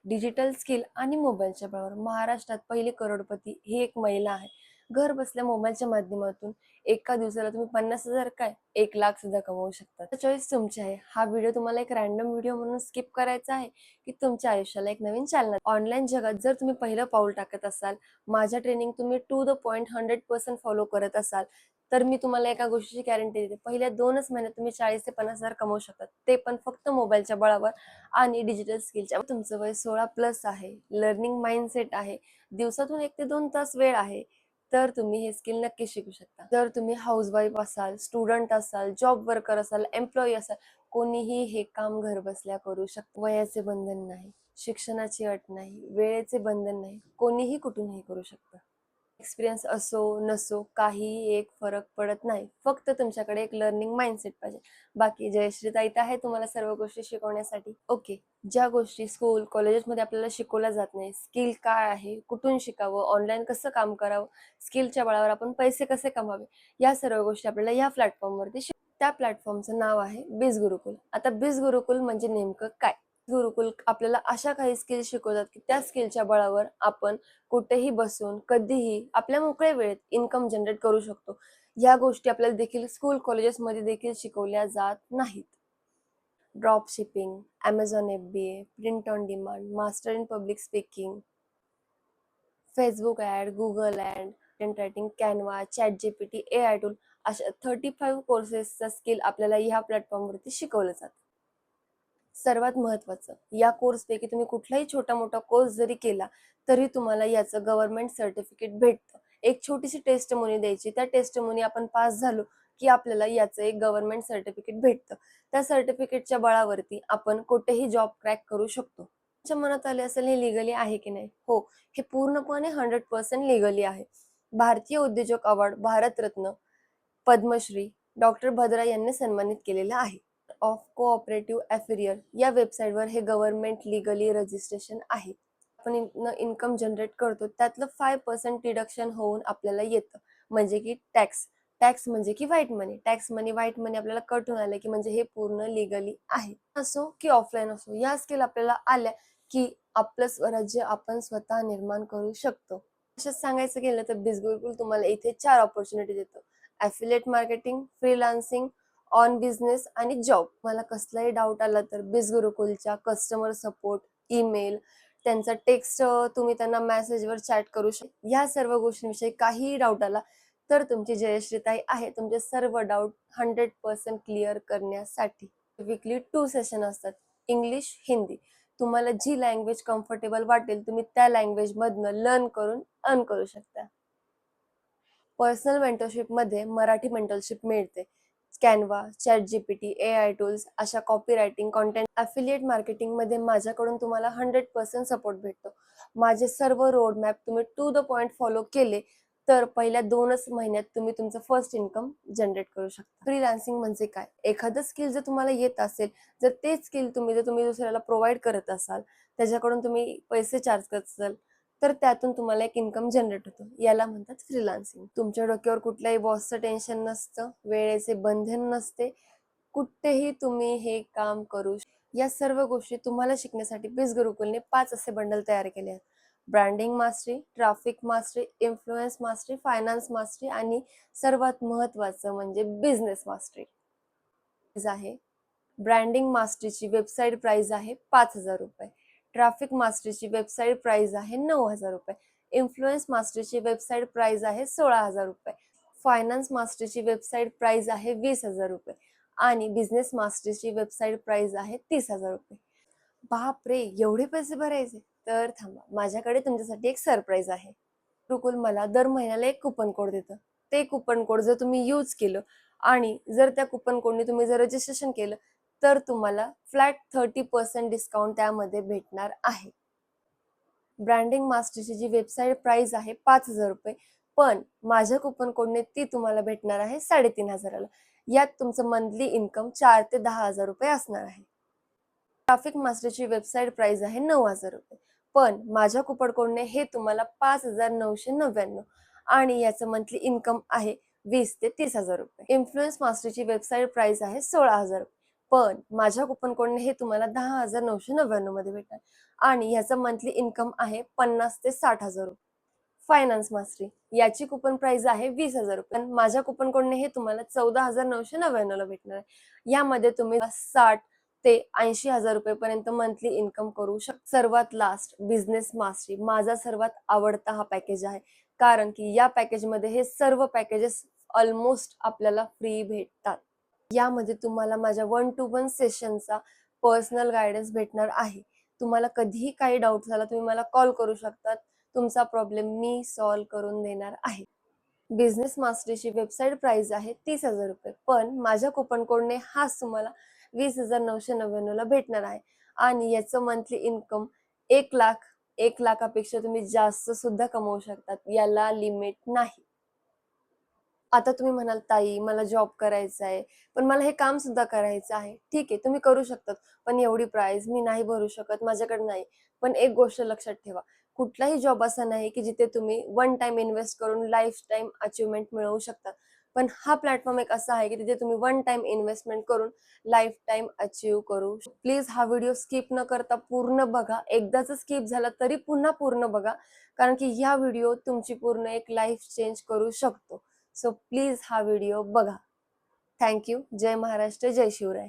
Digital skill आणि मोबाईलच्या बळावर महाराष्ट्रात पहिली करोडपती ही एक महिला आहे. घर बसल्या मोबाईलच्या माध्यमातून एका दिवसाला तुम्ही 50,000 काय 1,00,000 सुद्धा कमवू शकता. चॉईस तुमची आहे. हा व्हिडिओ तुम्हाला एक रॅन्डम व्हिडिओ म्हणून स्किप करायचा आहे की तुमच्या आयुष्याला एक नवीन चालना. ऑनलाईन जगात जर तुम्ही पहिलं पाऊल टाकत असाल, माझ्या ट्रेनिंग तुम्ही टू द पॉइंट 100% फॉलो करत असाल, तर मी तुम्हाला एका गोष्टीची गॅरंटी देते. पहिल्या 2च महिन्यात तुम्ही 40,000 ते 50,000 कमवू शकता. ते पण फक्त मोबाईलच्या बळावर आणि डिजिटल स्किलच्या. तुमचं वय 16+ आहे, लर्निंग माइंडसेट आहे, दिवसातून 1 ते 2 तास वेळ आहे, तर तुम्ही हे स्किल नक्की शिकू शकता. जर तुम्ही हाऊसवाईफ असाल, स्टुडंट असाल, जॉब वर्कर असाल, एम्प्लॉई असाल, कोणीही हे काम घर बसल्या करू शकतं. वयाचे बंधन नाही, शिक्षणाची अट नाही, वेळेचे बंधन नाही, कोणीही कुठूनही करू शकतं. एक्सपिरियन्स असो नसो काही एक फरक पडत नाही. फक्त तुमच्याकडे एक लर्निंग माइंडसेट पाहिजे. बाकी जयश्री ताई तर आहे तुम्हाला सर्व गोष्टी शिकवण्यासाठी. ओके. ज्या गोष्टी स्कूल, कॉलेजेसमध्ये आपल्याला शिकवल्या जात नाही, स्किल काय आहे, कुठून शिकावं, ऑनलाईन कसं काम करावं, स्किलच्या बळावर आपण पैसे कसे कमावे, या सर्व गोष्टी आपल्याला या प्लॅटफॉर्मवरती त्या प्लॅटफॉर्मचं नाव आहे बीज गुरुकुल. आता बीज गुरुकुल म्हणजे नेमकं काय? गुरुकुल आपल्याला अशा काही स्किल शिकवतात की त्या स्किलच्या बळावर आपण कुठेही बसून कधीही आपल्या मोकळ्या वेळेत इन्कम जनरेट करू शकतो. या गोष्टी आपल्याला देखील स्कूल कॉलेजेसमध्ये देखील शिकवल्या जात नाहीत. Drop shipping, Amazon FBA, print on demand, master in public speaking, Facebook ad, Google ad, content writing, Canva, ChatGPT, AI tool अशा 35 कोर्सेसचा स्किल आपल्याला ह्या प्लॅटफॉर्मवरती शिकवलं जातं. सर्वात महत्त्वाचं, या कोर्सपैकी तुम्ही कुठलाही छोटा मोठा कोर्स जरी केला तरी तुम्हाला याचं गव्हर्नमेंट सर्टिफिकेट भेटतं. एक छोटीशी टेस्टमोनी द्यायची, त्या टेस्टमोनी आपण पास झालो की आपल्याला याचं एक गव्हर्नमेंट सर्टिफिकेट भेटतं. त्या सर्टिफिकेटच्या बळावरती आपण कुठेही जॉब क्रॅक करू शकतो. तुमच्या मनात आले असेल हे लिगली आहे की नाही? हो, हे पूर्णपणे 100% लिगली आहे. भारतीय उद्योजक अवॉर्ड, भारतरत्न, पद्मश्री डॉक्टर भद्रा यांनी सन्मानित केलेलं आहे. ऑफ कोऑपरेटिव्ह अफेरियर या वेबसाईटवर हे गव्हर्नमेंट लिगली रजिस्ट्रेशन आहे. आपण इन्कम जनरेट करतो त्यातलं 5% डिडक्शन होऊन आपल्याला येतं, म्हणजे की टॅक्स. टॅक्स म्हणजे की व्हाईट मनी. टॅक्स मनी, व्हाईट मनी आपल्याला कट होऊन आलं की म्हणजे हे पूर्ण लिगली आहे. असो की ऑफलाईन असो, या स्किल आपल्याला आल्या की आपलं स्वराज्य आपण स्वतः निर्माण करू शकतो. तसंच सांगायचं गेलं तर बीज गुरुकुल तुम्हाला इथे 4 अपॉर्च्युनिटी देतो. ॲफिलिएट मार्केटिंग, फ्रीलान्सिंग, ऑन बिझनेस आणि जॉब. मला कसलाही डाऊट आला तर बीज गुरुकुलच्या कस्टमर सपोर्ट, ईमेल, त्यांचा टेक्स्ट तुम्ही त्यांना मेसेजवर चॅट करू शकता. या सर्व गोष्टींविषयी काहीही डाऊट आला तर तुमची जयश्री ताई आहे तुमचे सर्व डाऊट 100% क्लिअर करण्यासाठी. वीकली 2 सेशन असतात, इंग्लिश, हिंदी. तुम्हाला जी लँग्वेज कम्फर्टेबल वाटेल तुम्ही त्या लँग्वेजमधनं लर्न करून अर्न करू शकता. पर्सनल मेंटरशिपमध्ये मराठी मेंटरशिप मिळते. कॅनवा, ChatGPT, AI टूल्स अशा कॉपी रायटिंग, कंटेंट, अफिलिएट मार्केटिंगमध्ये माझ्याकडून तुम्हाला 100% सपोर्ट भेटतो. माझे सर्व रोड मॅप तुम्ही टू द पॉइंट फॉलो केले तर पहिल्या 2च महिन्यात तुम्ही तुमचं फर्स्ट इन्कम जनरेट करू शकता. फ्रीलान्सिंग म्हणजे काय? एखादं स्किल जर तुम्हाला येत असेल, जर तेच स्किल तुम्ही दुसऱ्याला प्रोव्हाइड करत असाल, त्याच्याकडून तुम्ही पैसे चार्ज करत असाल, तर त्यातून तुम्हाला एक इन्कम जनरेट होतो. याला म्हणतात फ्रीलान्सिंग. तुमच्या डोक्यावर कुठल्याही बॉसचं टेन्शन नसतं, वेळेचे बंधन नसते. कुठेही तुम्ही हे काम करू या सर्व गोष्टी तुम्हाला शिकण्यासाठी बीज गुरुकुलने 5 असे बंडल तयार केले आहेत. Branding mastery, traffic mastery, influence mastery, finance mastery आणि सर्वात महत्त्वाचं म्हणजे बिझनेस मास्टरी आहे. ब्रँडिंग मास्टरीची वेबसाईट प्राइस आहे ₹5,000. ट्रॅफिक मास्टरीची वेबसाईट प्राइस आहे ₹9,000. इन्फ्लुएन्स मास्टरीची वेबसाईट प्राइस आहे ₹16,000. फायनान्स मास्टरीची वेबसाईट प्राइस आहे ₹20,000 आणि बिझनेस मास्टरीची वेबसाईट प्राइस आहे ₹30,000. बापरे! एवढे पैसे भरायचे? तर थांबा, माझ्याकडे तुमच्यासाठी एक सरप्राईज आहे. गुरुकुल मला दर महिन्याला एक कुपन कोड देतं. ते कुपन कोड जर तुम्ही यूज केलं आणि जर त्या कुपन कोडने तुम्ही जर रजिस्ट्रेशन केलं, तर तुम्हाला फ्लॅट 30% डिस्काउंट त्यामध्ये भेटणार आहे. ब्रँडिंग मास्टरची जी वेबसाईट प्राइस आहे ₹5,000, पण माझ्या कुपन कोडने ती तुम्हाला भेटणार आहे 3,500ला. यात तुमचं मंथली इन्कम 4 ते 10,000 असणार आहे. ट्रॅफिक मास्टरची वेबसाईट प्राइस आहे ₹9,000, पण माझ्या कुपन कोडने हे तुम्हाला 5,999 आणि याचं मंथली इन्कम आहे 20,000 ते 30,000. इन्फ्लुएन्स मास्टरची वेबसाईट प्राइस आहे ₹16,000, पण माझ्या कुपन कोडने हे तुम्हाला 10,999 मध्ये भेटणार आणि ह्याचं मंथली इन्कम आहे 50 ते 60,000 रुपये. फायनान्स मास्टरी याची कुपन प्राइस आहे 20,000 रुपये. पण माझ्या कुपन कोडने हे तुम्हाला 14,999 ला भेटणार आहे. यामध्ये तुम्ही 60 ते 80,000 रुपयेपर्यंत मंथली इन्कम करू शकता. सर्वात लास्ट बिझनेस मास्टरी माझा सर्वात आवडता हा पॅकेज आहे. कारण की या पॅकेजमध्ये हे सर्व पॅकेजेस ऑलमोस्ट आपल्याला फ्री भेटतात. यामध्ये तुम्हाला माझ्या 1 to 1 सेशनचा पर्सनल गाईडन्स भेटणार आहे. तुम्हाला कधीही काही डाऊट झाला तुम्ही मला कॉल करू शकता. तुमचा प्रॉब्लेम मी सॉल्व्ह करून देणार आहे. बिझनेस मास्टरीची वेबसाईट प्राइस आहे 30,000 रुपये. पण माझ्या कुपन कोडने हाच तुम्हाला 20,999 ला भेटणार आहे आणि याचं मंथली इन्कम 1,00,000 1,00,000पेक्षा तुम्ही जास्त सुद्धा कमवू शकतात. याला लिमिट नाही. आता तुम्ही म्हणाल, "ताई मला जॉब करायचा आहे, पण मला हे काम सुद्धा करायचं आहे." ठीक आहे, तुम्ही करू शकतात. पण एवढी प्राइस मी नाही भरू शकत, माझ्याकडे नाही. पण एक गोष्ट लक्षात ठेवा, कुठलाही जॉब असा नाही की जिथे तुम्ही वन टाईम इन्व्हेस्ट करून लाईफटाईम अचीव्हमेंट मिळवू शकता. पण हा प्लॅटफॉर्म एक असा आहे की तिथे तुम्ही वन टाईम इन्व्हेस्टमेंट करून लाईफटाईम अचीव्ह करू प्लीज हा व्हिडिओ स्किप न करता पूर्ण बघा. एकदाच स्किप झाला तरी पुन्हा पूर्ण बघा. कारण की ह्या व्हिडिओ तुमची पूर्ण एक लाईफ चेंज करू शकतो. सो प्लीज हा व्हिडिओ बघा. Thank you. जय महाराष्ट्र, जय शिवराय.